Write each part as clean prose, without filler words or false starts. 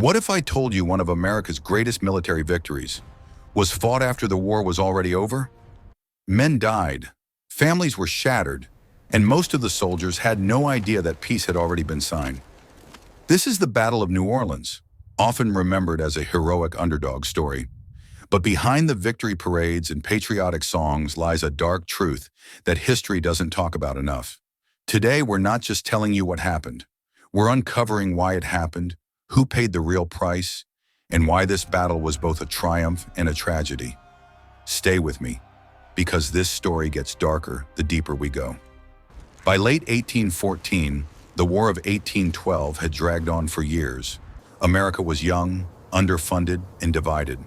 What if I told you one of America's greatest military victories was fought after the war was already over? Men died, families were shattered, and most of the soldiers had no idea that peace had already been signed. This is the Battle of New Orleans, often remembered as a heroic underdog story. But behind the victory parades and patriotic songs lies a dark truth that history doesn't talk about enough. Today, we're not just telling you what happened. We're uncovering why it happened, who paid the real price, and why this battle was both a triumph and a tragedy. Stay with me, because this story gets darker the deeper we go. By late 1814, the War of 1812 had dragged on for years. America was young, underfunded, and divided.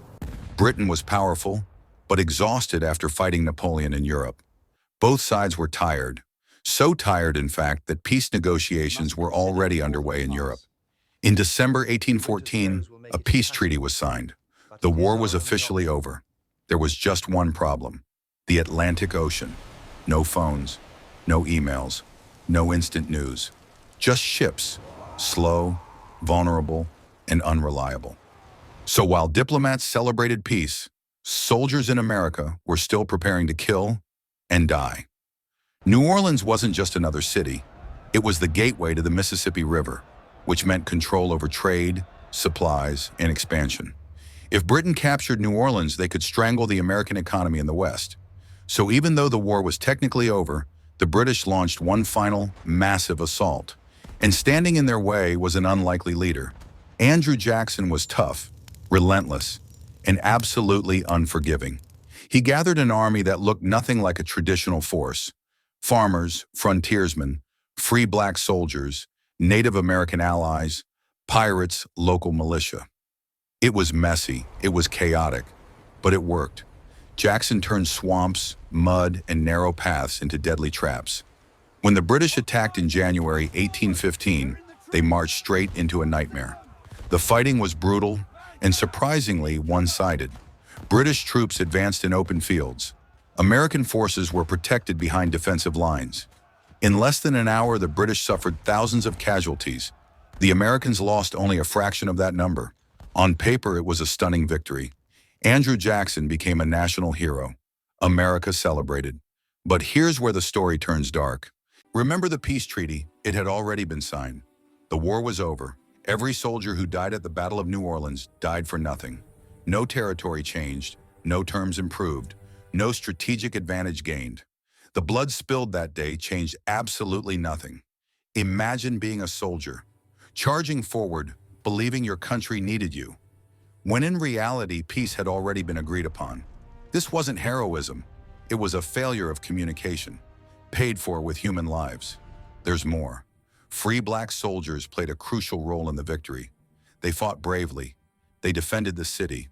Britain was powerful, but exhausted after fighting Napoleon in Europe. Both sides were tired, so tired in fact that peace negotiations were already underway in Europe. In December 1814, a peace treaty was signed. The war was officially over. There was just one problem: the Atlantic Ocean. No phones, no emails, no instant news. Just ships, slow, vulnerable, and unreliable. So while diplomats celebrated peace, soldiers in America were still preparing to kill and die. New Orleans wasn't just another city. It was the gateway to the Mississippi River, which meant control over trade, supplies, and expansion. If Britain captured New Orleans, they could strangle the American economy in the West. So even though the war was technically over, the British launched one final, massive assault. And standing in their way was an unlikely leader. Andrew Jackson was tough, relentless, and absolutely unforgiving. He gathered an army that looked nothing like a traditional force: farmers, frontiersmen, free black soldiers, Native American allies, pirates, local militia. It was messy, it was chaotic, but it worked. Jackson turned swamps, mud, and narrow paths into deadly traps. When the British attacked in January 1815, they marched straight into a nightmare. The fighting was brutal and surprisingly one-sided. British troops advanced in open fields. American forces were protected behind defensive lines. In less than an hour, the British suffered thousands of casualties. The Americans lost only a fraction of that number. On paper, it was a stunning victory. Andrew Jackson became a national hero. America celebrated. But here's where the story turns dark. Remember the peace treaty? It had already been signed. The war was over. Every soldier who died at the Battle of New Orleans died for nothing. No territory changed, no terms improved, no strategic advantage gained. The blood spilled that day changed absolutely nothing. Imagine being a soldier, charging forward, believing your country needed you, when in reality peace had already been agreed upon. This wasn't heroism, it was a failure of communication, paid for with human lives. There's more. Free black soldiers played a crucial role in the victory. They fought bravely, they defended the city.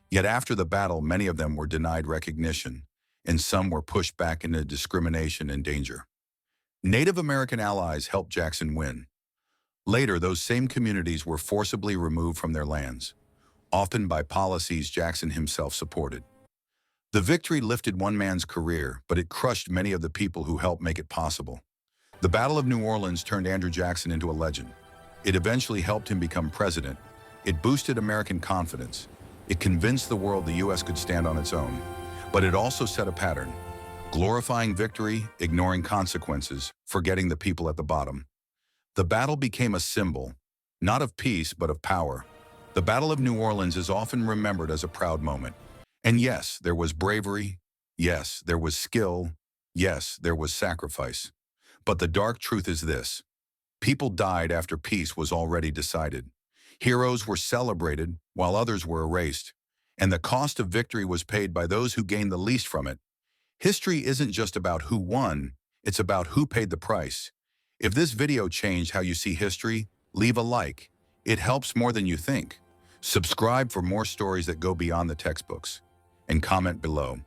Yet after the battle, many of them were denied recognition, and some were pushed back into discrimination and danger. Native American allies helped Jackson win. Later, those same communities were forcibly removed from their lands, often by policies Jackson himself supported. The victory lifted one man's career, but it crushed many of the people who helped make it possible. The Battle of New Orleans turned Andrew Jackson into a legend. It eventually helped him become president. It boosted American confidence. It convinced the world the U.S. could stand on its own. But it also set a pattern: glorifying victory, ignoring consequences, forgetting the people at the bottom. The battle became a symbol, not of peace, but of power. The Battle of New Orleans is often remembered as a proud moment. And yes, there was bravery. Yes, there was skill. Yes, there was sacrifice. But the dark truth is this: people died after peace was already decided. Heroes were celebrated while others were erased. And the cost of victory was paid by those who gained the least from it. History isn't just about who won, it's about who paid the price. If this video changed how you see history, leave a like. It helps more than you think. Subscribe for more stories that go beyond the textbooks. And comment below.